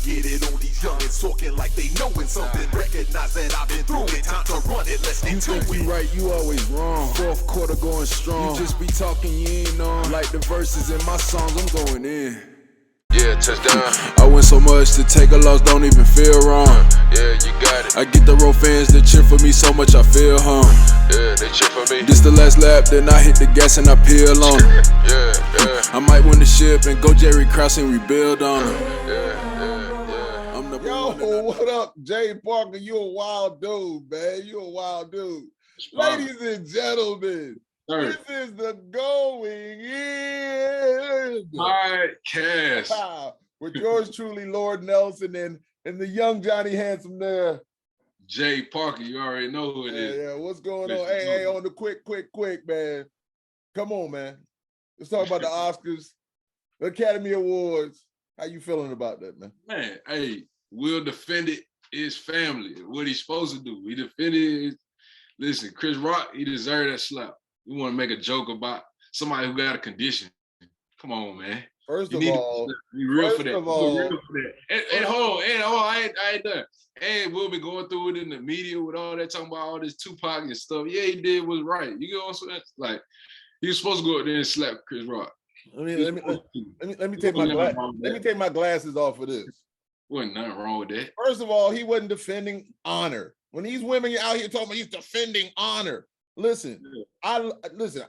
get it on these youngins talking like they knowin' something. Recognize that I've been through it, time to run it, let's get to it. You think you right, you always wrong. Fourth quarter going strong. You just be talking, you ain't on. Like the verses in my songs, I'm going in. Yeah, touchdown. I win so much to take a loss, don't even feel wrong. Yeah, you got it. I get the road fans that cheer for me so much I feel home. Yeah, they cheer for me. This the last lap, then I hit the gas and I peel on it. Yeah. I might win the ship and go Jerry Krause and rebuild on it. Yeah. I'm the Yo, what up, Jay Parker? You a wild dude, man. You a wild dude. Ladies and gentlemen, this is the Going In Podcast with yours truly, Lord Nelson, and the young Johnny Handsome there. Jay Parker, you already know who it is. Yeah, what's going on? Hey, on the quick, man. Come on, man. Let's talk about the Oscars, the Academy Awards. How you feeling about that, man? Man, hey, Will defended his family. What he's supposed to do. He defended listen, Chris Rock, he deserved that slap. You want to make a joke about somebody who got a condition. Come on, man. First of all, be real for that. And hold on, I ain't done. And we'll be going through it in the media with all that, talking about all this Tupac and stuff. Yeah, he did was right. You know what I'm saying? Like, he was supposed to go out there and slap Chris Rock. Let me take my glasses off for this. Wasn't nothing wrong with that. First of all, he wasn't defending honor. When these women out here talking about he's defending honor. Listen, I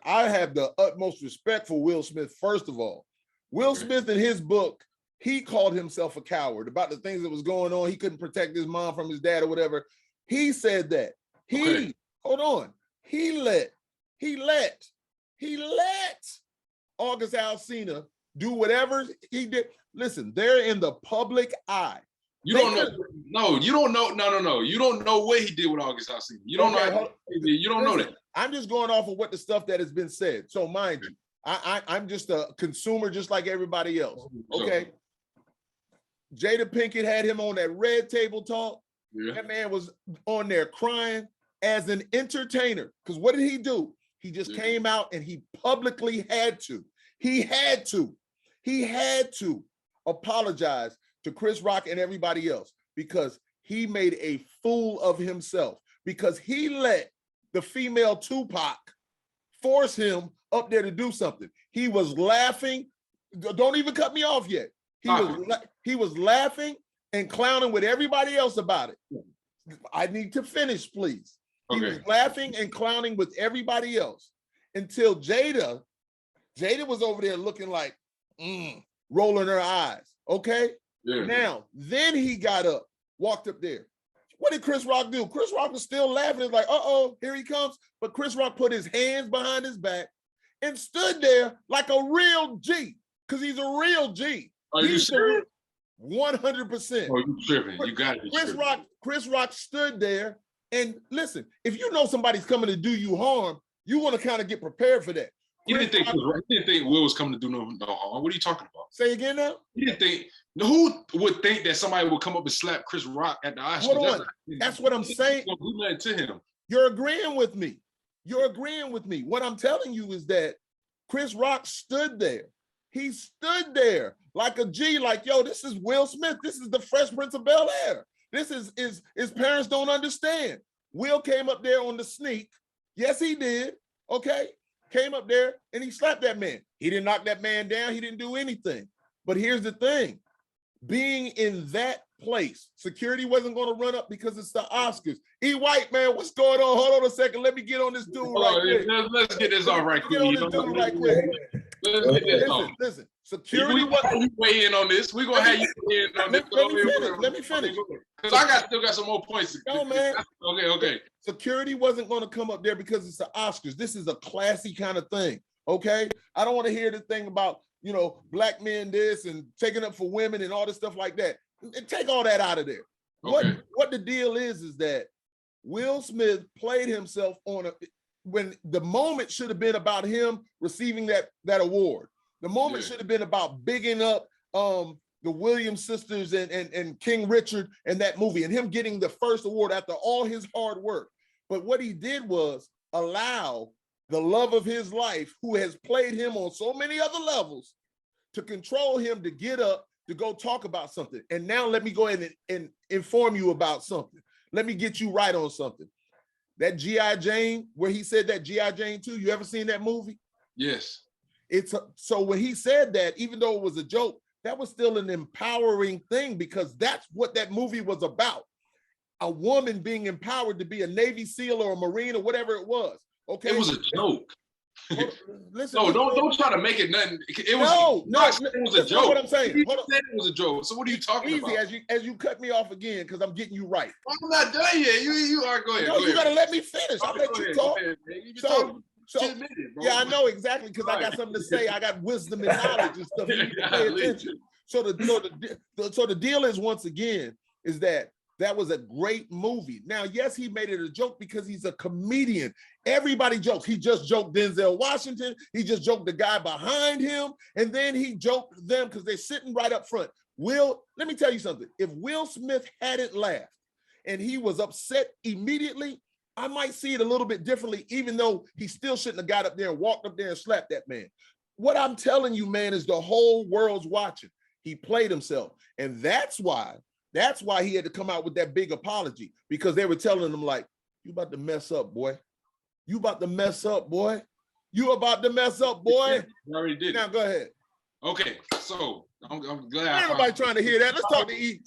have the utmost respect for Will Smith. First of all, Will Smith in his book, he called himself a coward about the things that was going on. He couldn't protect his mom from his dad or whatever. He said that. He let August Alsina do whatever he did. Listen, they're in the public eye. You don't know. No. You don't know what he did with August Alsina. You don't know. You don't know that. I'm just going off of what the stuff that has been said. So mind you, I'm just a consumer just like everybody else. Okay. Jada Pinkett had him on that Red Table Talk. Yeah. That man was on there crying as an entertainer. Because what did he do? He just came out and he publicly had to apologize to Chris Rock and everybody else because he made a fool of himself because he let the female Tupac force him up there to do something. He was laughing. Don't even cut me off yet. He was laughing and clowning with everybody else about it. I need to finish, please. Okay. He was laughing and clowning with everybody else until Jada was over there looking like, rolling her eyes. Okay? Yeah. Now, then he got up, walked up there. What did Chris Rock do? Chris Rock was still laughing. It's like, uh-oh, here he comes. But Chris Rock put his hands behind his back and stood there like a real G, because he's a real G. Are you serious? 100%. Oh, you tripping. You got it. Chris Rock stood there. And listen, if you know somebody's coming to do you harm, you want to kind of get prepared for that. He didn't think Will was coming to do no harm. What are you talking about? Say again now? He didn't think. Who would think that somebody would come up and slap Chris Rock at the Oscars? Hold on. That's what I'm saying. Do nothing to him. You're agreeing with me. What I'm telling you is that Chris Rock stood there. He stood there like a G, like, yo, this is Will Smith. This is the Fresh Prince of Bel-Air. This is his parents don't understand. Will came up there on the sneak. Yes, he did. Okay. Came up there and he slapped that man. He didn't knock that man down. He didn't do anything. But here's the thing. Being in that place, security wasn't going to run up because it's the Oscars. E. White, man, what's going on? Hold on a second. Let me get on this dude quick. Let's get this off right quick. Listen. Security wasn't. You weigh in on this. We're going to have you weigh in on this. Let me finish. Because I still got some more points. No, man. Okay. Security wasn't going to come up there because it's the Oscars. This is a classy kind of thing, okay? I don't want to hear the thing about, black men this and taking up for women and all this stuff like that. Take all that out of there. Okay. What the deal is that Will Smith played himself when the moment should have been about him receiving that award. The moment should have been about bigging up the Williams sisters and King Richard and that movie and him getting the first award after all his hard work. But what he did was allow the love of his life, who has played him on so many other levels, to control him to get up to go talk about something. And now let me go ahead and inform you about something. Let me get you right on something. That G.I. Jane, where he said that G.I. Jane 2, you ever seen that movie? Yes. So when he said that, even though it was a joke, that was still an empowering thing, because that's what that movie was about. A woman being empowered to be a Navy SEAL or a Marine or whatever it was. Okay. It was a joke. Listen, no, don't try to make it nothing. It was a joke. What I'm saying. You said it was a joke. So what are you talking about? As you cut me off again, because I'm getting you right. I'm not done yet. You are. Go ahead. No, you gotta let me finish. I'll let you talk. Yeah, I know exactly, because I got something to say. I got wisdom and knowledge and stuff. You need to pay attention. So the deal is, once again, is that was a great movie. Now, yes, he made it a joke because he's a comedian. Everybody jokes. He just joked Denzel Washington. He just joked the guy behind him. And then he joked them because they're sitting right up front. Let me tell you something. If Will Smith hadn't laughed and he was upset immediately, I might see it a little bit differently, even though he still shouldn't have got up there and walked up there and slapped that man. What I'm telling you, man, is the whole world's watching. He played himself. And that's why he had to come out with that big apology, because they were telling him, like, you about to mess up, boy. You about to mess up, boy. You about to mess up, boy. You already did. Now go ahead. Okay, so I'm glad. Everybody trying to hear that. Let's talk to E.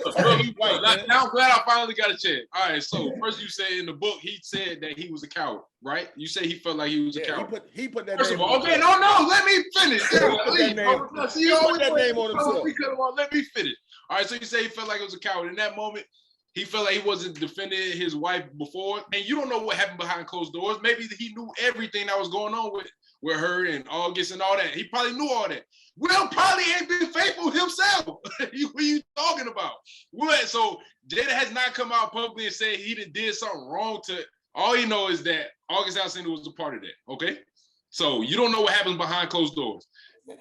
White, man. Now I'm glad I finally got a chance. All right, so first you said in the book he said that he was a coward, right? You say he felt like he was a coward. He put that. First name of all, okay, no, let me finish. He put that name on himself. Let me finish. All right, so you say he felt like he was a coward. In that moment, he felt like he wasn't defending his wife before, and you don't know what happened behind closed doors. Maybe he knew everything that was going on with her and August and all that. He probably knew all that. Will probably ain't been faithful himself. What are you talking about? What? So Jada has not come out publicly and said he did something wrong to. All you know is that August Alsina was a part of that. Okay, so you don't know what happens behind closed doors.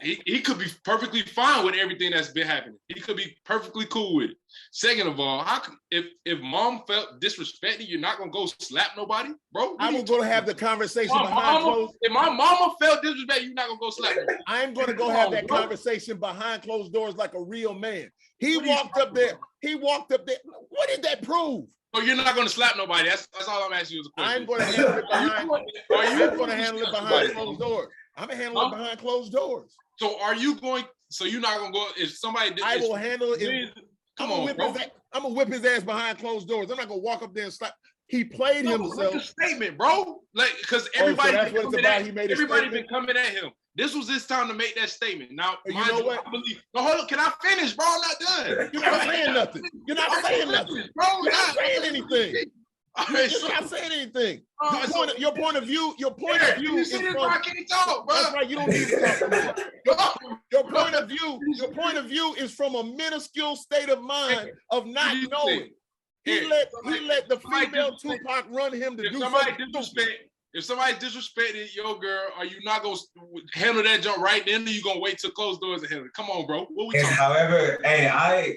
He could be perfectly fine with everything that's been happening. He could be perfectly cool with it. Second of all, if mom felt disrespected, you're not gonna go slap nobody, bro. I'm gonna have the conversation behind closed. If my mama felt disrespected, you're not gonna go slap her. I'm gonna go have that conversation behind closed doors like a real man. He walked up there. What did that prove? So you're not gonna slap nobody. That's all I'm asking you is a question. I'm gonna handle it behind closed doors. I'm gonna handle it behind closed doors. So are you going? So you're not gonna go if somebody? I will handle it. I'm gonna whip his ass behind closed doors. I'm not gonna walk up there and slap. He played himself. Make a statement, bro. Like, because everybody, so that's what it's about. He made a everybody statement. been coming at him. This was his time to make that statement. Now, you know what? Hold on, can I finish, bro? I'm not done. You're not saying nothing. You're not saying nothing, bro. You're not saying anything. You're not saying anything. Your point of view is from. I can't talk, bro. That's right. You don't need to talk. Your point of view is from a minuscule state of mind of not knowing. He let the female Tupac run him to do something. If somebody disrespected your girl, are you not gonna handle that jump right then? Or you gonna wait till closed doors and handle it? Come on, bro. What we talking? However, hey,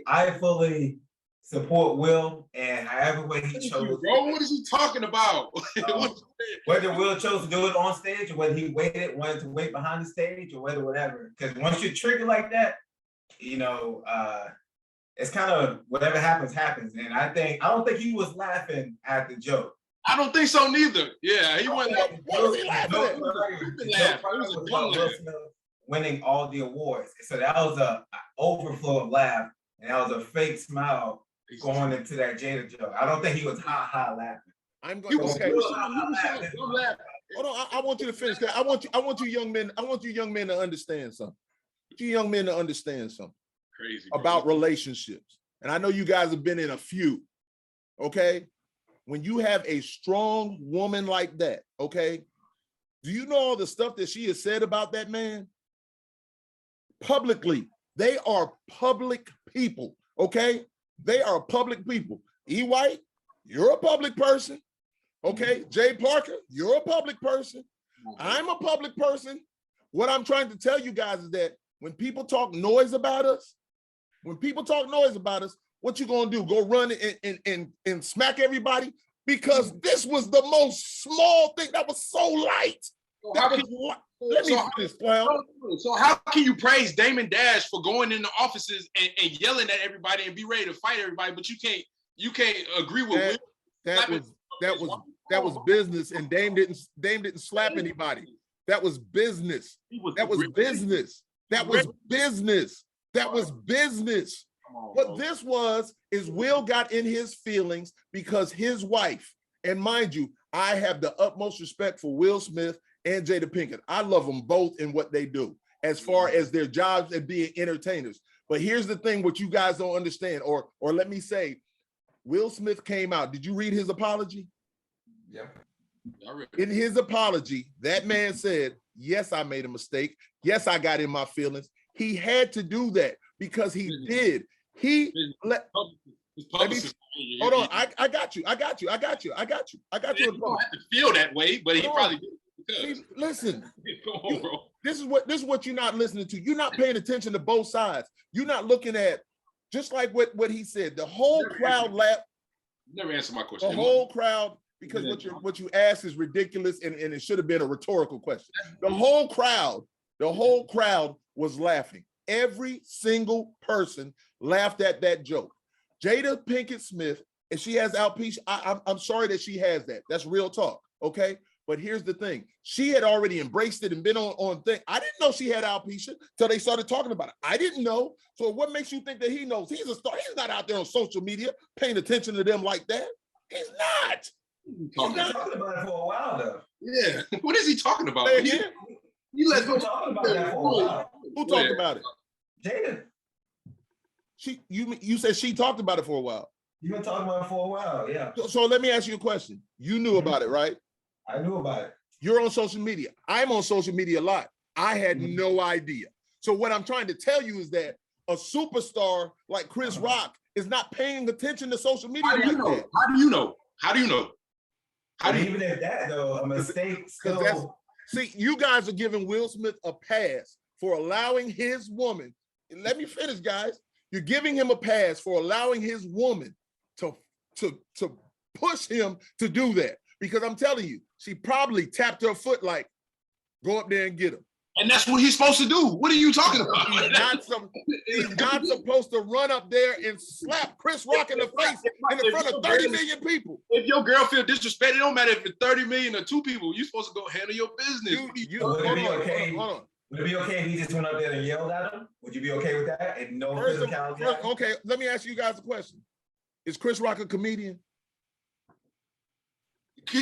I fully support Will, and however way he chose. Bro, what is he talking about? Whether Will chose to do it on stage, or whether he wanted to wait behind the stage, or whatever. Because once you trigger like that, it's kind of whatever happens. And I don't think he was laughing at the joke. I don't think so neither. Yeah, he wasn't. What was he laughing at? Winning all the awards. So that was a overflow of laugh, and that was a fake smile going into that Jada joke. I don't think he was ha laughing. I'm going. Okay. Hold on. I want you to finish. I want you young men to understand something. Crazy, bro. About relationships. And I know you guys have been in a few. Okay. When you have a strong woman like that, okay, do you know all the stuff that she has said about that man? Publicly, they are public people, okay? They are public people. E. White, you're a public person, okay? Jay Parker, you're a public person. I'm a public person. What I'm trying to tell you guys is that when people talk noise about us, what you gonna do? Go run and smack everybody? Because this was the most small thing that was so light. Let me finish, clown. So how can you praise Damon Dash for going in the offices and yelling at everybody and be ready to fight everybody, but you can't agree with that was business, and Dame didn't slap anybody. That was business. That was business. That was business. That was business. What this is Will got in his feelings because his wife, and mind you, I have the utmost respect for Will Smith and Jada Pinkett. I love them both in what they do as far as their jobs and being entertainers. But here's the thing, what you guys don't understand, or let me say, Will Smith came out. Did you read his apology? Yeah. In his apology, that man said, yes, I made a mistake. Yes, I got in my feelings. He had to do that because he did. Hold on. I got you. You don't have to feel that way, but he probably did. Listen, this is what you're not listening to. You're not paying attention to both sides. You're not looking at, just like what he said. The whole crowd laughed. Never answer my question. The whole crowd, because what you asked is ridiculous, and it should have been a rhetorical question. The whole crowd was laughing. Every single person laughed at that joke. Jada Pinkett Smith, and she has alopecia. I'm sorry that she has that. That's real talk, okay? But here's the thing. She had already embraced it and been on thing. I didn't know she had alopecia till they started talking about it. I didn't know. So what makes you think that he knows? He's a star. He's not out there on social media paying attention to them like that. He's not. He's been talking about it for a while, though. Yeah. What is he talking about? You let him talking about that for a while. Who talked about it? Jada. You said she talked about it for a while. You've been talking about it for a while, yeah. So let me ask you a question. You knew about it, right? I knew about it. You're on social media. I'm on social media a lot. I had no idea. So what I'm trying to tell you is that a superstar like Chris Rock is not paying attention to social media. How do you know? How do you know? How do you know? Even at that, though, a mistake still. See, you guys are giving Will Smith a pass for allowing his woman. Let me finish, guys. You're giving him a pass for allowing his woman to push him to do that. Because I'm telling you, she probably tapped her foot like, go up there and get him. And that's what he's supposed to do. What are you talking about? He's not supposed to run up there and slap Chris Rock in the face in front of 30 million people. If your girl feel disrespected, it don't matter if it's 30 million or 2 people. You're supposed to go handle your business. Hold on. Would it be okay if he just went up there and yelled at him? Would you be okay with that? And no physicality? Okay, let me ask you guys a question. Is Chris Rock a comedian?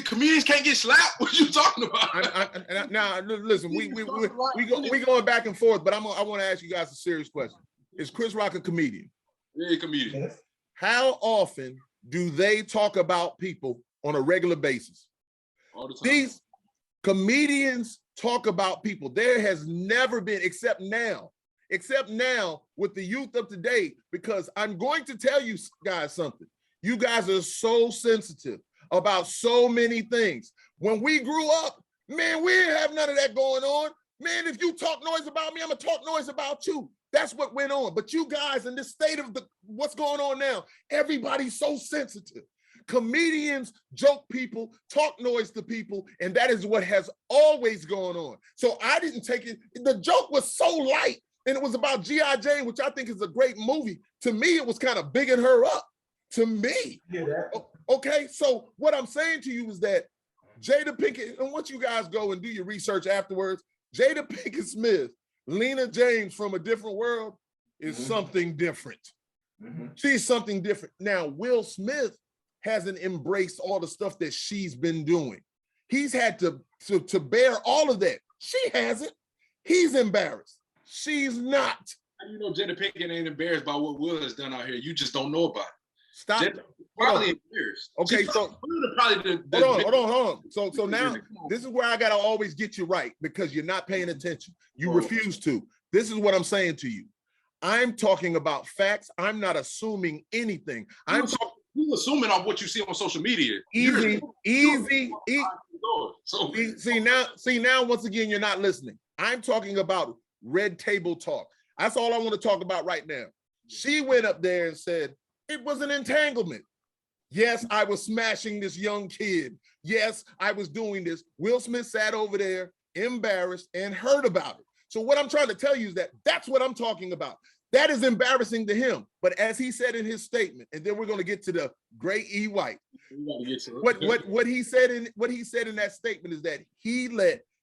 Comedians can't get slapped. What you talking about? Now, listen, we going back and forth, but I want to ask you guys a serious question. Is Chris Rock a comedian? Yeah, a comedian. Yes. How often do they talk about people on a regular basis? All the time. These comedians talk about people. There has never been, except now with the youth of today, because I'm going to tell you guys something. You guys are so sensitive about so many things. When we grew up, man, we didn't have none of that going on. Man, if you talk noise about me, I'm gonna talk noise about you. That's what went on. But you guys, in this state of what's going on now, everybody's so sensitive. Comedians joke people, talk noise to people, and that is what has always gone on. So I didn't take it. The joke was so light, and it was about G.I. Jane, which I think is a great movie. To me, it was kind of bigging her up. To me. Yeah. Okay, so what I'm saying to you is that Jada Pinkett, and once you guys go and do your research afterwards, Jada Pinkett Smith, Lena James from a different world is something different. She's something different. Now, Will Smith hasn't embraced all the stuff that she's been doing. He's had to bear all of that. She hasn't. He's embarrassed. She's not. How do you know Jada Pinkett ain't embarrassed by what Will has done out here? You just don't know about it. Stop. Probably embarrassed. Okay, so hold on. So now this is where I gotta always get you right, because you're not paying attention. You refuse to. This is what I'm saying to you. I'm talking about facts. I'm not assuming anything. You assuming off what you see on social media. Easy. See now, once again, you're not listening. I'm talking about red table talk. That's all I want to talk about right now. She went up there and said, it was an entanglement. Yes, I was smashing this young kid. Yes, I was doing this. Will Smith sat over there embarrassed, and hurt about it. So what I'm trying to tell you is that that's what I'm talking about. That is embarrassing to him. But as he said in his statement, and then we're going to get to the great E. White. What he said in that statement is that he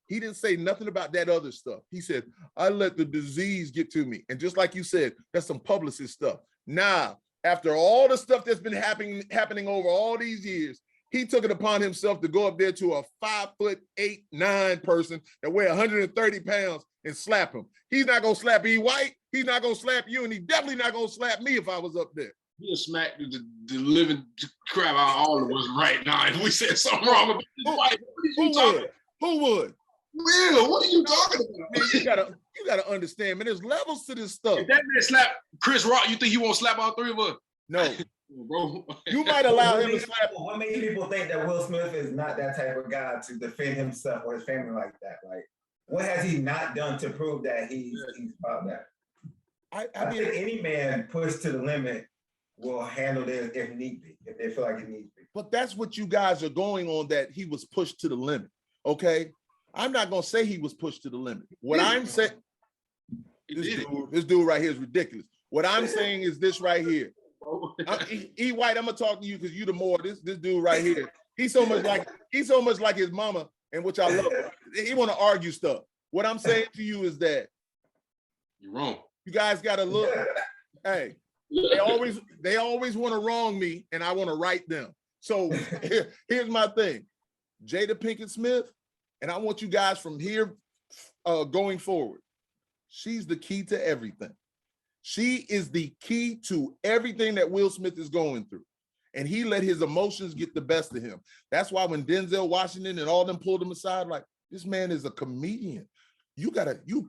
didn't say nothing about that other stuff. He said, I let the disease get to me. And just like you said, that's some publicist stuff. Now, after all the stuff that's been happening over all these years, he took it upon himself to go up there to a 5'8", 9" person that weigh 130 pounds and slap him. He's not gonna slap E. White. He's not gonna slap you, and he's definitely not gonna slap me if I was up there. He'll smack the living crap out of all of us right now if we said something wrong about this White. Who would? Will, what are you talking about? Man, you gotta understand, man. There's levels to this stuff. If that man slap Chris Rock, you think he won't slap all three of us? No. Bro. You might allow him to slap. What makes people think that Will Smith is not that type of guy to defend himself or his family like that? Like, what has he not done to prove that he's about that? I mean, think any man pushed to the limit will handle this if need be, if they feel like it needs be. But that's what you guys are going on, that he was pushed to the limit. Okay, I'm not gonna say he was pushed to the limit. What I'm saying, this dude right here is ridiculous. What I'm saying is this right here. E. White, I'm gonna talk to you because you the more this dude right here. He's so much like his mama, and which I love. He want to argue stuff. What I'm saying to you is that you're wrong. You guys gotta look. Hey, they always want to wrong me, and I want to right them. So here's my thing, Jada Pinkett Smith, and I want you guys from here going forward. She's the key to everything. She is the key to everything that Will Smith is going through. And he let his emotions get the best of him. That's why when Denzel Washington and all them pulled him aside, like, this man is a comedian. You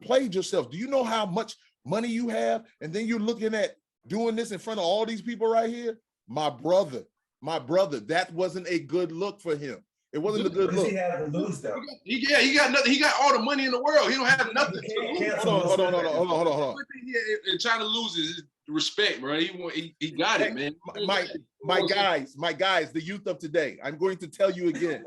played yourself. Do you know how much money you have? And then you're looking at doing this in front of all these people right here. My brother, that wasn't a good look for him. It wasn't a good look. He had to lose though. He got nothing. He got all the money in the world. He don't have nothing. Hold on. And trying to lose his respect, bro. He got it, man. My guys, the youth of today. I'm going to tell you again.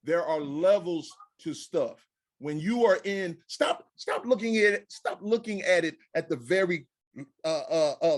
There are levels to stuff. When you are in, stop looking at it at the very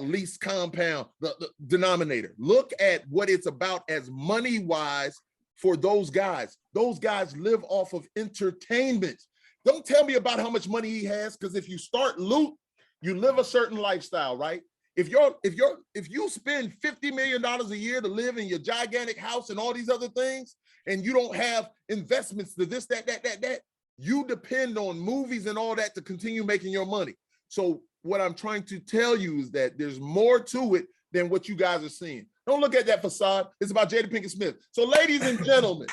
least compound, the denominator. Look at what it's about as money wise for those guys. Those guys live off of entertainment. Don't tell me about how much money he has, because if you start loot, you live a certain lifestyle, right? If you spend $50 million a year to live in your gigantic house and all these other things, and you don't have investments to this, that, you depend on movies and all that to continue making your money. So what I'm trying to tell you is that there's more to it than what you guys are seeing. Don't look at that facade. It's about Jada Pinkett Smith. So ladies and gentlemen,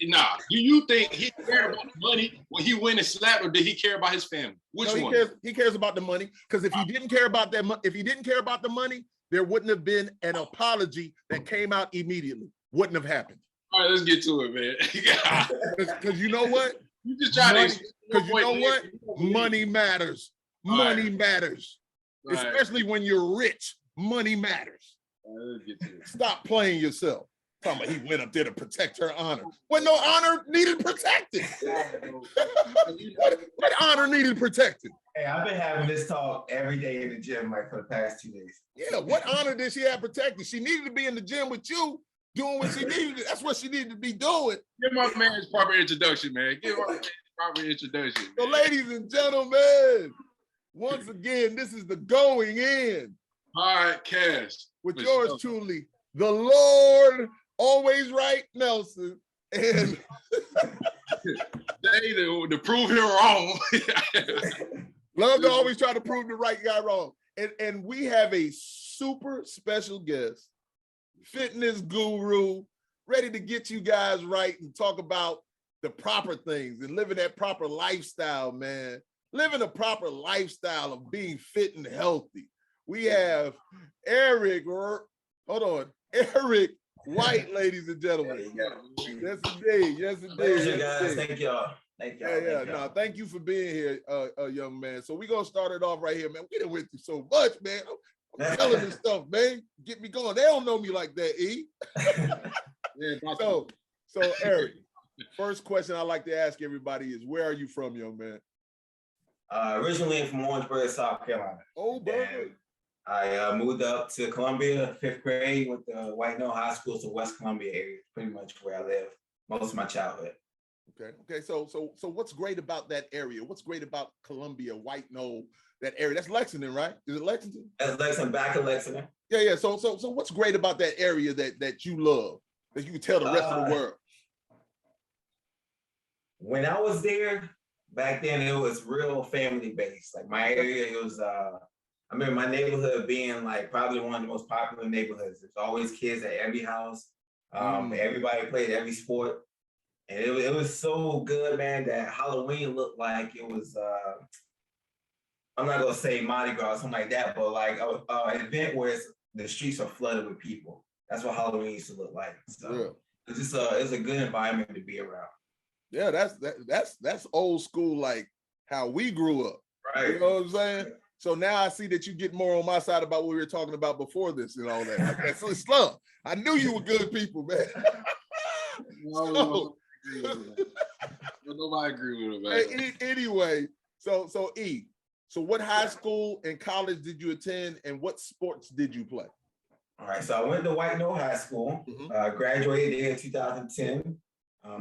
Nah. Do you think he cared about the money when he went and slapped, or did he care about his family? Which one? He cares about the money, because if he didn't care about the money, there wouldn't have been an apology that came out immediately. Wouldn't have happened. All right, let's get to it, man. Because you know what? You just trying to. Because you know what? Money matters. Money matters. Right. Especially when you're rich. Money matters. Let's get to it. Stop playing yourself. Talking about he went up there to protect her honor. When no honor needed protected. what honor needed protected? Hey, I've been having this talk every day in the gym, like, for the past 2 days. Yeah, what honor did she have protected? She needed to be in the gym with you, doing what she needed. That's what she needed to be doing. Give my man his proper introduction, man. Give my man his proper introduction. So, ladies and gentlemen, once again, this is the Going In. All right, Cash. With yours truly, the Lord Always Right Nelson. And they to prove him wrong. Love to always try to prove the right guy wrong. And we have a super special guest, fitness guru, ready to get you guys right and talk about the proper things and living that proper lifestyle, man. Living a proper lifestyle of being fit and healthy. We have Eric White, ladies and gentlemen. Yes, indeed. Yes, indeed. Pleasure, guys. Thank y'all. No, thank you for being here, young man. So we're gonna start it off right here, man. We done went through so much, man. I'm telling this stuff, man. Get me going. They don't know me like that, E. So Eric, first question I like to ask everybody is, where are you from, young man? Originally from Orangeburg, South Carolina. Oh, brother. I moved up to Columbia, 5th grade, went to White Knoll High School, to West Columbia area, pretty much where I lived most of my childhood. Okay. So what's great about that area? What's great about Columbia, White Knoll, that area? That's Lexington, right? Is it Lexington? That's Lexington, back of Lexington. Yeah. So what's great about that area that you love, that you can tell the rest of the world? When I was there, back then it was real family based. Like my area, it was I remember my neighborhood being like probably one of the most popular neighborhoods. There's always kids at every house. Everybody played every sport. And it was so good, man, that Halloween looked like it was, I'm not gonna say Mardi Gras or something like that, but like an event where the streets are flooded with people. That's what Halloween used to look like. So it's just it's a good environment to be around. Yeah, that's old school, like how we grew up. Right. You know what I'm saying? So now I see that you get more on my side about what we were talking about before this and all that. Like, that's Slum. I knew you were good people, man. Nobody agree with it, man. Anyway, so what high school and college did you attend, and what sports did you play? All right, so I went to White Knoll High School, graduated there in 2010.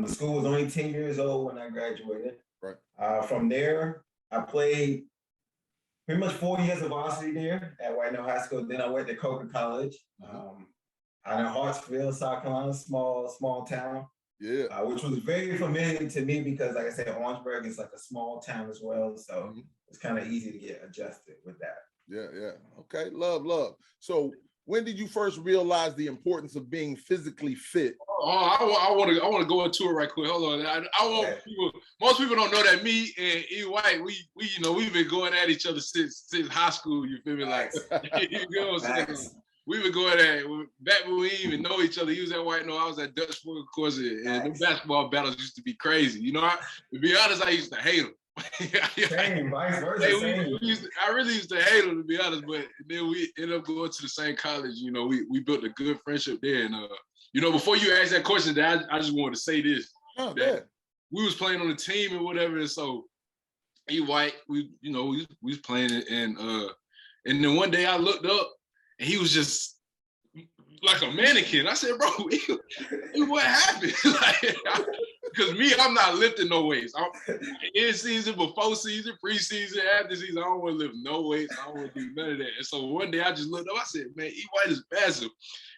The school was only 10 years old when I graduated. Right. From there, I played pretty much 4 years of varsity there at White Knoll High School. Then I went to Coker College, out in Hartsville, South Carolina, small town. Yeah. Which was very familiar to me because, like I said, Orangeburg is like a small town as well. So it's kind of easy to get adjusted with that. Yeah. Okay. Love. So when did you first realize the importance of being physically fit? I want to go into it right quick. Hold on. I want people. Most people don't know that me and E White, we've been going at each other since high school. You feel me? Like, you know what I'm saying? We were going at back when we didn't even know each other. He was at White Knoll, I was at Dutch Fork, of course, and the basketball battles used to be crazy. You know, to be honest, I used to hate him. Same, vice versa. I really used to hate him, to be honest, but then we ended up going to the same college. You know, we built a good friendship there. And, before you ask that question, I just wanted to say this. That we was playing on the team and whatever, and so E White, we was playing it, and then one day I looked up, and he was just like a mannequin. I said, bro, what happened? Because I'm not lifting no weights. In season, before season, preseason, after season, I don't want to lift no weights. I don't want to do none of that. And so one day I just looked up, I said, man, E White is massive.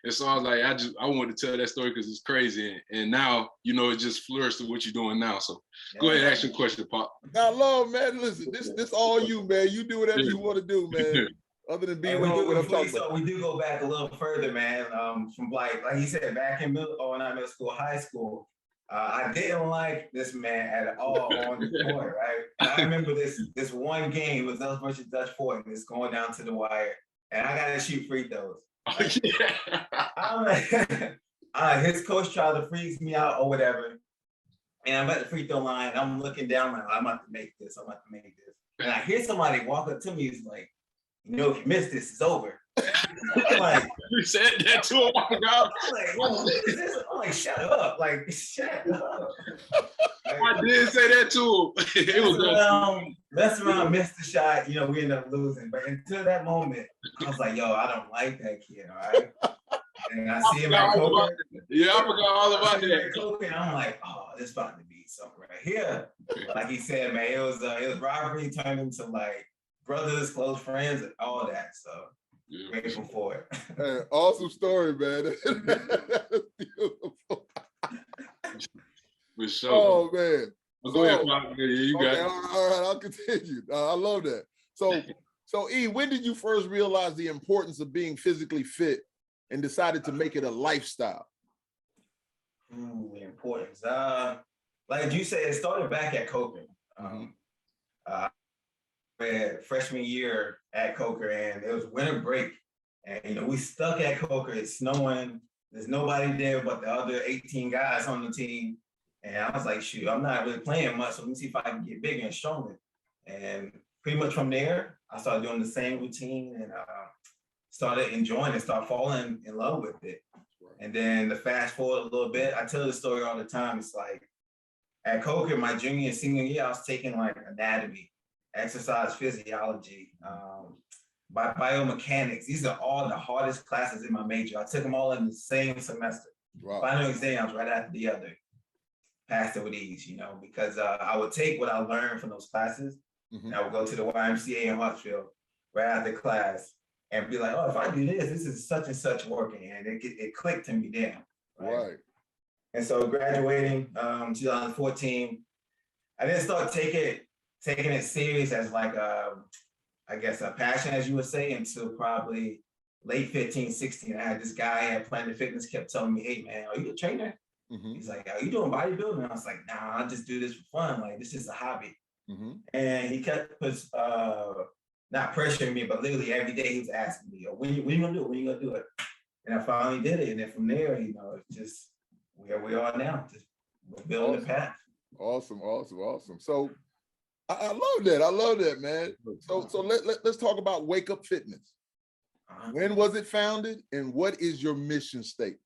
And so I was like, I wanted to tell that story because it's crazy. And now, it just flourished to what you're doing now. So go ahead and ask your question, Pop. I love, man. Listen, this all you, man. You do whatever you want to do, man. Other than being what I'm talking about. We do go back a little further, man. From like he said, back in middle school, high school, I didn't like this man at all on the court, right? And I remember this one game was us versus Dutch Fork, and it's going down to the wire, and I gotta shoot free throws. I'm like, his coach tried to freeze me out or whatever, and I'm at the free throw line. I'm looking down, like, I'm about to make this. And I hear somebody walk up to me. He's like, if you miss this, it's over. I'm like, you said that to him. I'm like, shut up. Like, shut up. I did say that to him. It was mess around, missed the shot. We ended up losing. But until that moment, I was like, yo, I don't like that kid, all right? And I see him at Coker. Yeah, I forgot all about that. And I'm like, oh, this about to be something right here. Like he said, man, it was rivalry turned into like brothers, close friends, and all that. So grateful for it. Hey, awesome story, man. That's beautiful. For sure. Oh man. Go ahead, Pop. You got it. All right, I'll continue. I love that. So E, when did you first realize the importance of being physically fit and decided to make it a lifestyle? The importance. Like you said, it started back at Coker. Freshman year at Coker, and it was winter break, and we stuck at Coker. It's snowing. There's nobody there but the other 18 guys on the team, and I was like, shoot, I'm not really playing much, so let me see if I can get bigger and stronger. And pretty much from there, I started doing the same routine and started enjoying it, started falling in love with it. And then the fast forward a little bit, I tell the story all the time. It's like at Coker, my junior and senior year, I was taking like anatomy, exercise physiology, biomechanics. These are all the hardest classes in my major. I took them all in the same semester. Wow. Final exams right after the other. Passed it with ease, you know, because I would take what I learned from those classes, and I would go to the YMCA in Hartsfield right after class and be like, oh, if I do this, this is such and such working. And it clicked to me then. Right. And so graduating 2014, I didn't start taking it serious as like I guess a passion, as you would say, until probably late 15, 16. I had this guy at Planet Fitness kept telling me, hey man, are you a trainer? He's like, are you doing bodybuilding? I was like, nah, I just do this for fun. Like, this is a hobby. And he kept not pressuring me, but literally every day he was asking me, oh, when you gonna do it? When you gonna do it? And I finally did it. And then from there, you know, it's just where we are now. Just we're building the path. Awesome. So I love that. I love that, man. So let's talk about Wake Up Fitness. When was it founded, and what is your mission statement?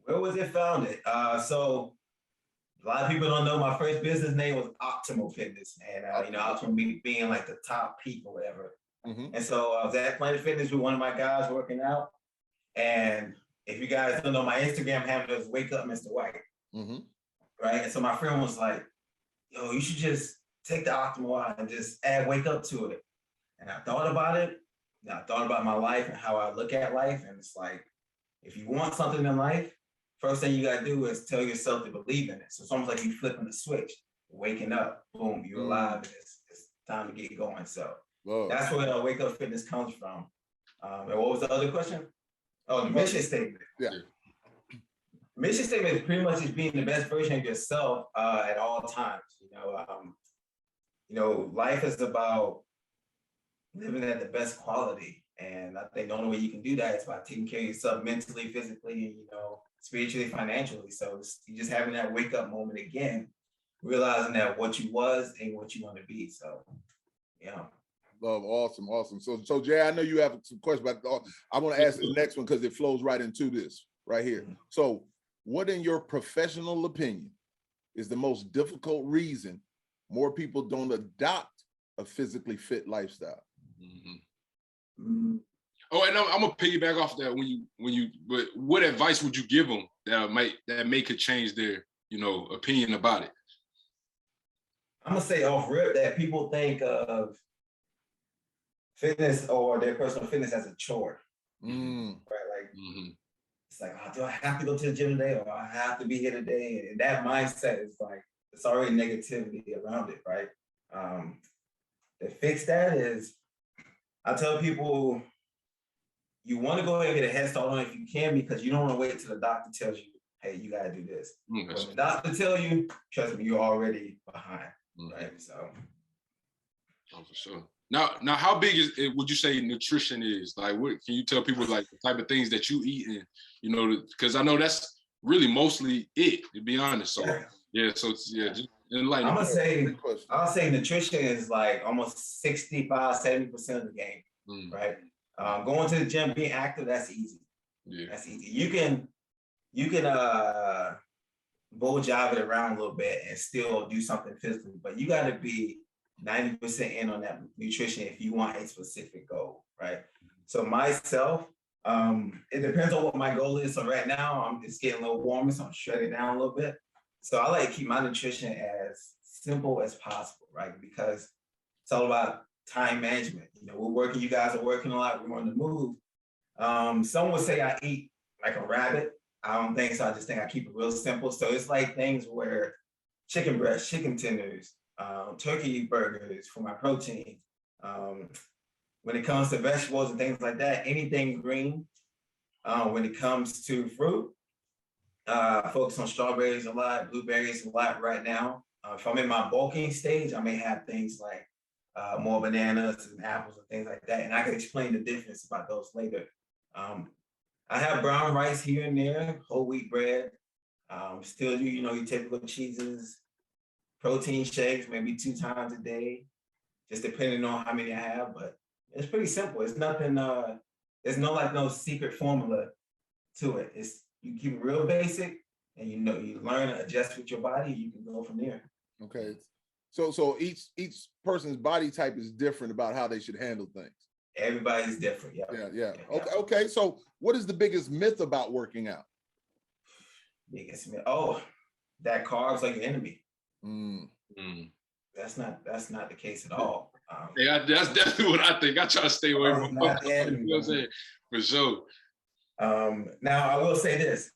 Where was it founded? So a lot of people don't know my first business name was Optimal Fitness, and you know, Optimal being like the top peak or whatever. And so I was at Planet Fitness with one of my guys working out, and if you guys don't know, my Instagram handle is Wake Up Mr. White, right? And so my friend was like, "Yo, you should just take the Optimal out and just add Wake Up to it." And I thought about it. And I thought about my life and how I look at life, and it's like, if you want something in life, first thing you gotta do is tell yourself to believe in it. So it's almost like you flipping the switch, waking up, boom, you're alive, and it's time to get going. So that's where Wake Up Fitness comes from. And what was the other question? Oh, the mission statement. Yeah. Mission statement is pretty much just being the best version of yourself at all times. You know, life is about living at the best quality. And I think the only way you can do that is by taking care of yourself mentally, physically, and, you know, spiritually, financially. So you just having that wake up moment again, realizing that what you was ain't what you want to be. So, yeah. Love, awesome. So Jay, I know you have some questions, but I want to ask the next one because it flows right into this right here. So, what, in your professional opinion, is the most difficult reason more people don't adopt a physically fit lifestyle? Oh, and I'm gonna piggyback off that. But what advice would you give them that may could change their, you know, opinion about it? I'm gonna say off rip that people think of fitness or their personal fitness as a chore, right? Like it's like, oh, do I have to go to the gym today, or I have to be here today? And that mindset is like, it's already negativity around it, right? To fix that is, I tell people, you want to go ahead and get a head start on it if you can, because you don't want to wait till the doctor tells you, hey, you got to do this. When the doctor tell you, trust me, you're already behind, right? So. Oh, for sure. Now, how big would you say nutrition is? Like, what can you tell people, like, the type of things that you eat, and, you know, because I know that's really mostly it, to be honest. So, just enlighten. I'll say nutrition is like almost 65-70% of the game, right? Going to the gym, being active, that's easy. Yeah. That's easy. You can bull jive it around a little bit and still do something physically, but you got to be 90% in on that nutrition if you want a specific goal, right? So myself, it depends on what my goal is. So right now, it's getting a little warmer, so I'm shutting down a little bit. So I like to keep my nutrition as simple as possible, right? Because it's all about time management. You know, you guys are working a lot, we're on the move. Some would say I eat like a rabbit. I don't think so. I just think I keep it real simple. So it's like things where chicken breast, chicken tenders, turkey burgers for my protein. When it comes to vegetables and things like that, anything green. When it comes to fruit, focus on strawberries a lot, blueberries a lot right now. If I'm in my bulking stage, I may have things like more bananas and apples and things like that. And I can explain the difference about those later. I have brown rice here and there, whole wheat bread. Still, your typical cheeses, protein shakes, maybe 2 times a day, just depending on how many I have. But It's pretty simple. It's nothing. There's no secret formula to it. It's you keep it real basic, and you learn to adjust with your body. You can go from there. Okay. So each person's body type is different about how they should handle things. Everybody's different. Yeah. Okay. So what is the biggest myth about working out? Biggest myth. Oh, that carbs are your enemy. Mm. That's not the case at all. Yeah, that's definitely what I think. I try to stay away from it. You know what I'm saying? For sure. Now I will say this.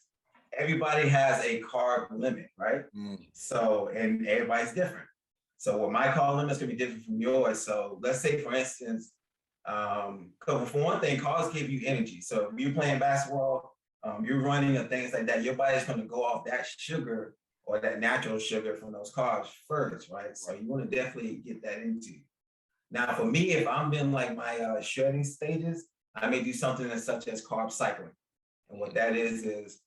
Everybody has a carb limit, right? So, and everybody's different. So what my carb limit is going to be different from yours. So let's say, for instance, for one thing, carbs give you energy. So if you're playing basketball, you're running and things like that, your body's going to go off that sugar or that natural sugar from those carbs first, right? So you want to definitely get that into. Now, for me, if I'm in like my shredding stages, I may do something such as carb cycling. And what that is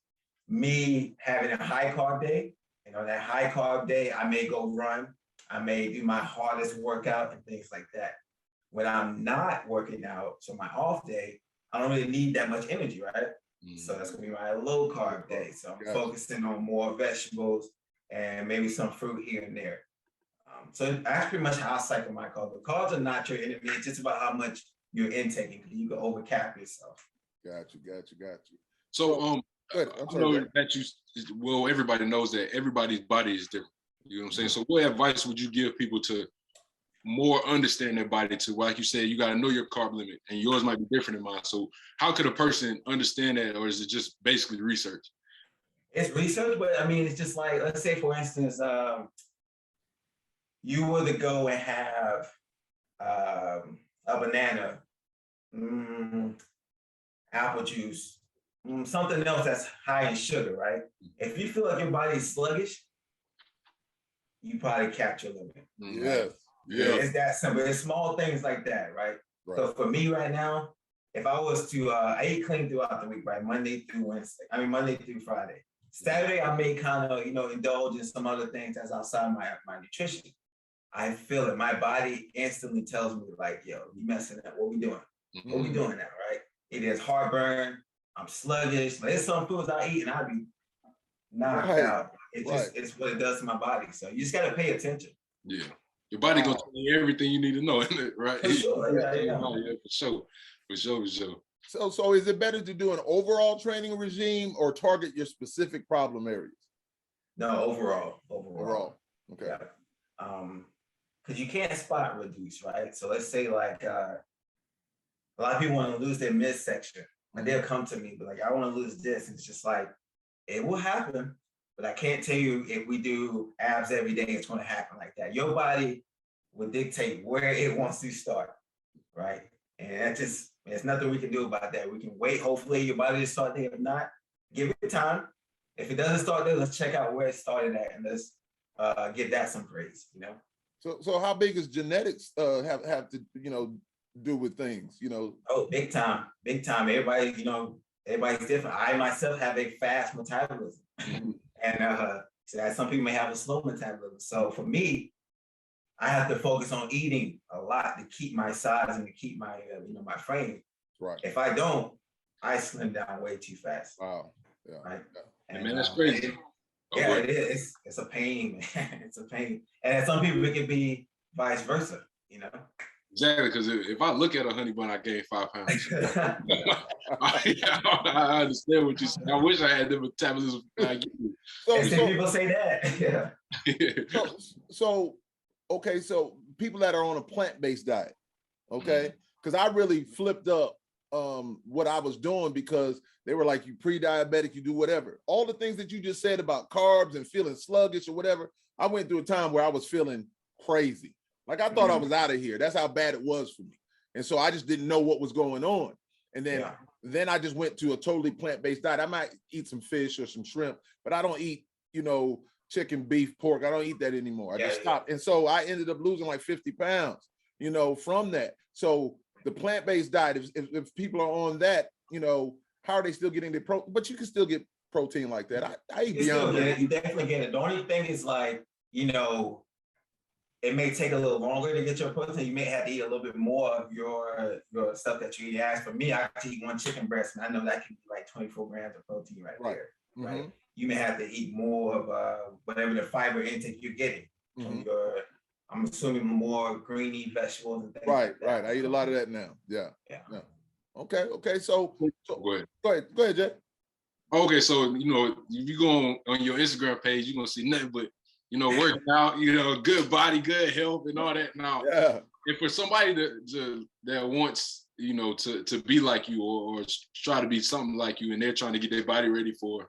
me having a high carb day. And on that high carb day, I may go run. I may do my hardest workout and things like that. When I'm not working out, so my off day, I don't really need that much energy, right? So that's gonna be my low carb day. So I'm focusing on more vegetables and maybe some fruit here and there. So that's pretty much how I cycle my carbs. The carbs are not your enemy. It's just about how much you're intaking. You can overcap yourself. Got you. So good. I know that everybody knows that everybody's body is different. You know what I'm saying? So what advice would you give people to more understand their body to, like you said, you got to know your carb limit and yours might be different than mine. So how could a person understand that, or is it just basically research? It's research, but I mean, it's just like, let's say, for instance, you were to go and have a banana, apple juice, something else that's high in sugar, right? If you feel like your body's sluggish, you probably capped your limit. Yeah. It's that simple. It's small things like that, right? So for me right now, if I was to, I eat clean throughout the week, right? Monday through Friday. Saturday, I may kind of, indulge in some other things that's outside my nutrition. I feel it. My body instantly tells me like, yo, you messing up. What we doing? What we doing now, right? It is heartburn. I'm sluggish. There's some foods I eat and I be knocked out. It's what it does to my body. So you just got to pay attention. Yeah. Your body gonna tell you everything you need to know, isn't it? Right? For sure. Yeah. For sure. So is it better to do an overall training regime or target your specific problem areas? No, overall. Okay. Yeah. Because you can't spot reduce, right? So let's say like a lot of people want to lose their midsection. And they'll come to me, but like, I want to lose this. And it's just like, it will happen. But I can't tell you if we do abs every day, it's going to happen like that. Your body will dictate where it wants to start, right? And there's nothing we can do about that. We can wait. Hopefully your body will start there. If not, give it time. If it doesn't start there, let's check out where it started at and let's give that some praise, So how big is genetics have to, do with things, Oh, big time. Everybody, everybody's different. I myself have a fast metabolism. And so that some people may have a slow metabolism. So for me, I have to focus on eating a lot to keep my size and to keep my, my frame. Right. If I don't, I slim down way too fast. Wow. Yeah. Right. And man, that's crazy. It is. It's a pain, man. It's a pain. And some people, it can be vice versa, Exactly, because if I look at a honey bun, I gain 5 pounds. I understand what you said. I wish I had the metabolism. So people say that. Yeah. So people that are on a plant-based diet, okay? Because I really flipped up what I was doing because they were like, you pre-diabetic, you do whatever. All the things that you just said about carbs and feeling sluggish or whatever, I went through a time where I was feeling crazy. Like I thought I was out of here. That's how bad it was for me. And so I just didn't know what was going on. And then I just went to a totally plant-based diet. I might eat some fish or some shrimp, but I don't eat, chicken, beef, pork. I don't eat that anymore. I just stopped. And so I ended up losing like 50 pounds, from that. So the plant-based diet, if people are on that, how are they still getting the protein? But you can still get protein like that. I eat beyond that. You definitely get it. The only thing is like, it may take a little longer to get your protein. You may have to eat a little bit more of your stuff that you eat. As for me, I have to eat one chicken breast, and I know that can be like 24 grams of protein right there. Right. You may have to eat more of whatever the fiber intake you're getting from your. I'm assuming more greeny vegetables and things. Right. I eat a lot of that now. Yeah. Okay. So go ahead, Jay. Okay, so you know, if you go on your Instagram page, you're gonna see nothing but, you know, working out, you know, good body, good health, and all that. Now, and for somebody that wants, you know, to be like you or try to be something like you, and they're trying to get their body ready for,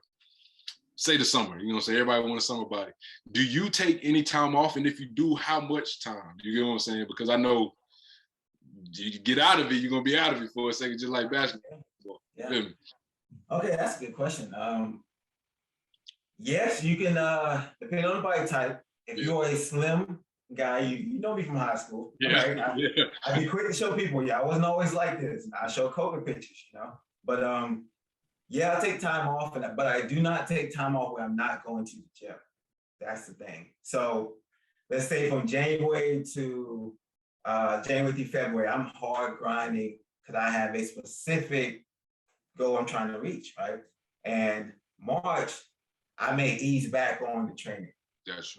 say, the summer, you know, so everybody wants a summer body. Do you take any time off? And if you do, how much time? You get what I'm saying? Because I know you get out of it, you're gonna be out of it for a second, just like basketball. Yeah. Okay, that's a good question. Yes, you can, depending on the body type. If you're a slim guy, you know me from high school. Right? I be quick to show people, I wasn't always like this. I show COVID pictures, you know. But I take time off, but I do not take time off where I'm not going to the gym. That's the thing. So let's say from January to January through February, I'm hard grinding because I have a specific goal I'm trying to reach, right? And March, I may ease back on the training.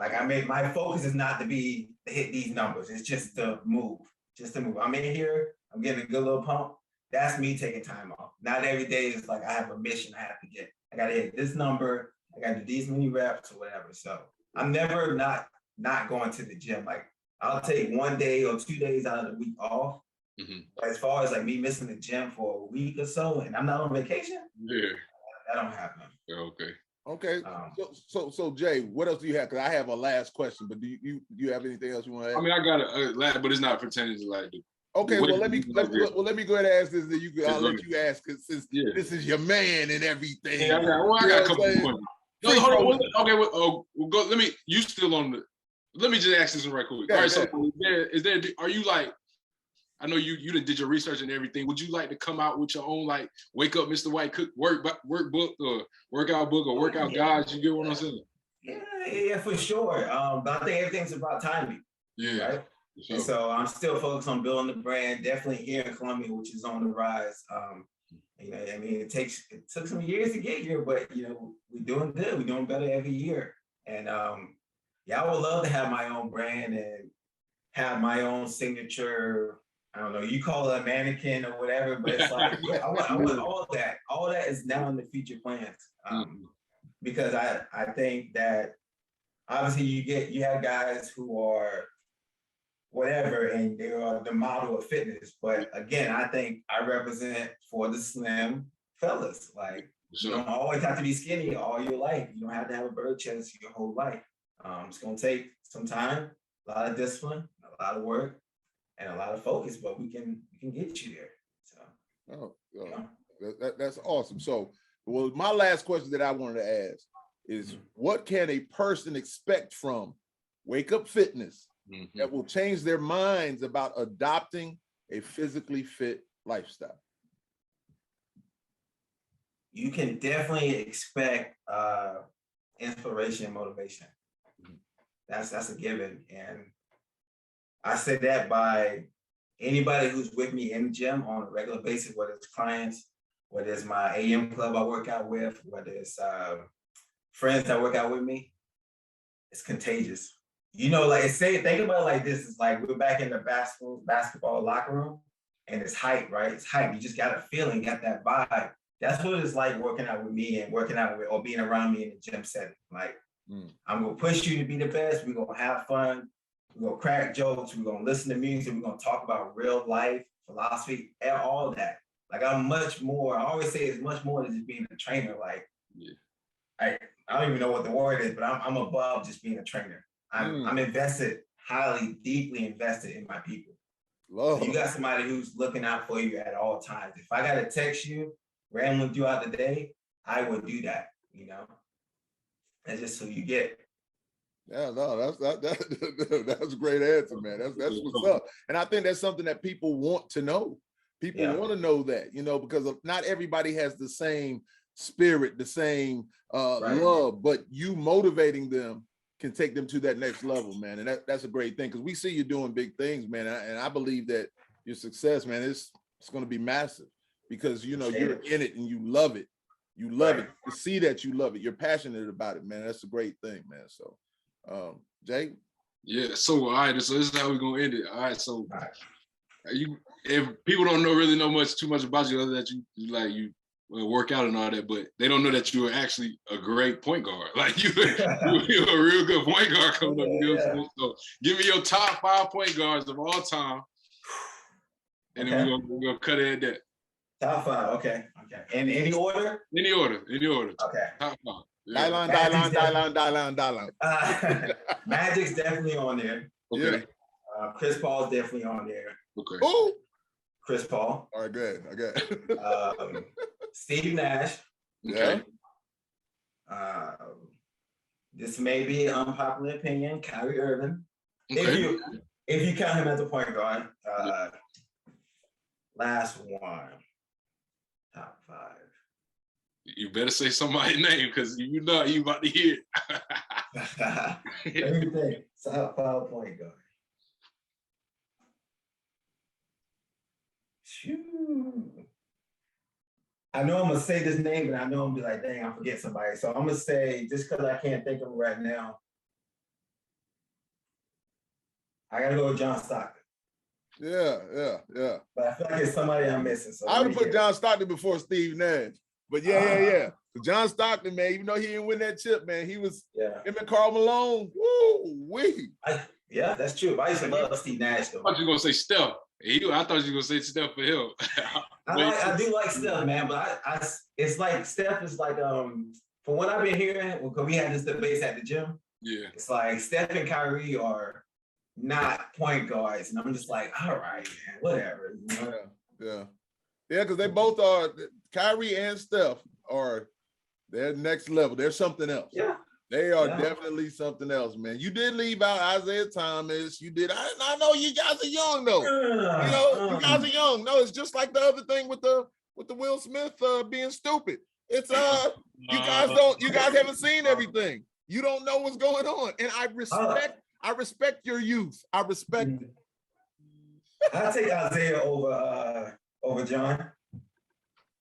My focus is not to hit these numbers. It's just to move. I'm in here, I'm getting a good little pump. That's me taking time off. Not every day is like I have a mission I have to get. I gotta hit this number, I gotta do these many reps or whatever. So I'm never not going to the gym. Like I'll take 1 day or 2 days out of the week off. But as far as like me missing the gym for a week or so and I'm not on vacation, that don't happen. Okay. So Jay, what else do you have? Because I have a last question, but do you have anything else you want to add? I mean, I got a last, but it's not pertaining to like. Okay, well let me go ahead and ask this. That I'll let you ask because this is your man and everything. I got a couple points. No, hold on. Okay, well, go. Let me. You still on the? Let me just ask this one right quick. All right. So, is there? Are you like? I know you did your research and everything. Would you like to come out with your own like wake up Mr. White cook workbook or workout book or workout guides? You get what I'm saying? Yeah, for sure. But I think everything's about timing. Right. Sure. And so I'm still focused on building the brand. Definitely here in Columbia, which is on the rise. You know, I mean, it took some years to get here, but you know, we're doing good. We're doing better every year. And I would love to have my own brand and have my own signature. I don't know, you call it a mannequin or whatever, but it's like, I want all that. All that is now in the future plans. Because I think that obviously you have guys who are whatever, and they are the model of fitness. But again, I think I represent for the slim fellas. Like, you don't always have to be skinny all your life. You don't have to have a bird chest your whole life. It's gonna take some time, a lot of discipline, a lot of work, and a lot of focus, but we can get you there. So that's awesome. So, well, my last question that I wanted to ask is, what can a person expect from Wake Up Fitness that will change their minds about adopting a physically fit lifestyle? You can definitely expect inspiration and motivation. That's a given. And I say that by anybody who's with me in the gym on a regular basis, whether it's clients, whether it's my AM club I work out with, whether it's friends that work out with me, it's contagious. You know, like think about it like this. It's like we're back in the basketball locker room and it's hype, right? It's hype. You just got a feeling, got that vibe. That's what it's like working out with me and working out with or being around me in the gym setting. Like, I'm gonna push you to be the best. We're gonna have fun. We're gonna crack jokes. We're gonna listen to music. We're gonna talk about real life, philosophy, and all of that. Like I'm much more. I always say it's much more than just being a trainer. Like, I don't even know what the word is, but I'm above just being a trainer. I'm invested, highly, deeply invested in my people. So you got somebody who's looking out for you at all times. If I gotta text you, rambling throughout the day, I would do that. You know, that's just who you get. Yeah, no, that's a great answer, man. That's what's up. And I think that's something that people want to know. People want to know that, you know, because not everybody has the same spirit, the same love, but you motivating them can take them to that next level, man. And that's a great thing because we see you doing big things, man. And I believe that your success, man, it's going to be massive because, you know, you're in it and you love it. You love it. To see that you love it. You're passionate about it, man. That's a great thing, man. So, Jay? Yeah, so, all right, so this is how we're going to end it. All right, so if people don't really know too much about you, other than you work out and all that, but they don't know that you are actually a great point guard. Like you're a real good point guard coming up. You know? So give me your top 5 point guards of all time, and then we're gonna cut it at that. Top 5, okay. In any order? Any order. Okay. Top 5. Dylan. Magic's definitely on there. Okay. Chris Paul's definitely on there. Okay. Who? Chris Paul. All right, good. Okay. Steve Nash. Okay. This may be an unpopular opinion. Kyrie Irving. Okay. If you count him as a point guard. Last one. Top 5. You better say somebody's name because you know you about to hear it. Let me think. Top 5 point guard. I know I'm gonna say this name, but I know I'm gonna be like, dang, I forget somebody. So I'm gonna say, just because I can't think of him right now, I gotta go with John Stockton. Yeah. But I feel like it's somebody I'm missing. So I would put John Stockton before Steve Nash. But yeah. John Stockton, man, even though he didn't win that chip, man, he was him and Karl Malone. Woo-wee. Yeah, that's true. But I used to love Steve Nash though. I thought you were gonna say Steph. I thought you were gonna say Steph for him. I do like Steph, man, but it's like Steph is like from what I've been hearing, because we had this debate at the gym. Yeah. It's like Steph and Kyrie are not point guards, and I'm just like, all right, man, whatever. You know? Yeah, because they both are. Kyrie and Steph they're next level. They're something else. Yeah. They are definitely something else, man. You did leave out Isaiah Thomas. You did. I know you guys are young though. You guys are young. No, it's just like the other thing with the Will Smith being stupid. It's you guys haven't seen everything. You don't know what's going on. And I respect your youth. I respect it. I'll take Isaiah over John.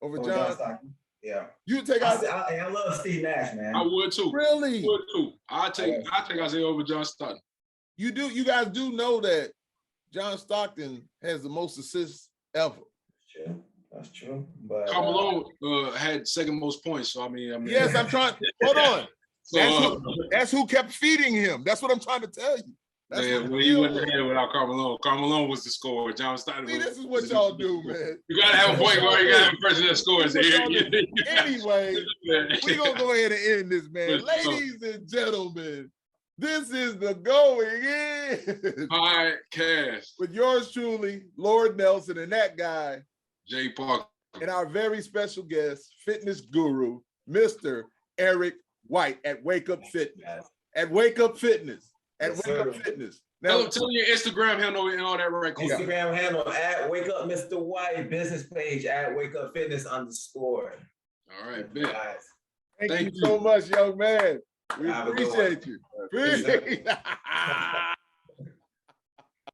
Over John Stockton. Yeah. You take I love Steve Nash, man. I would too. Really? I would too. I take Isaiah over John Stockton. You guys do know that John Stockton has the most assists ever. That's true. But Karl Malone had second most points. So I mean. Yes, I'm trying. Hold on. So, that's who kept feeding him. That's what I'm trying to tell you. He wasn't here without Karl Malone. Karl Malone was the scorer. John Stockton. See, this is what y'all do, man. You gotta have a point guard. You gotta have a person that scores. Anyway, we gonna go ahead and end this, man. Ladies and gentlemen, this is the Going In podcast with yours truly, Lord Nelson, and that guy, Jay Parker, and our very special guest, fitness guru, Mr. Eric White at Wake Up Fitness. At Wake Up Fitness. At Wake Up Fitness. Now, tell me your Instagram handle and all that right quick. Instagram handle at Wake Up Mr. White, business page at Wake Up Fitness _. All right, man. Thank you so much, young man. We appreciate you.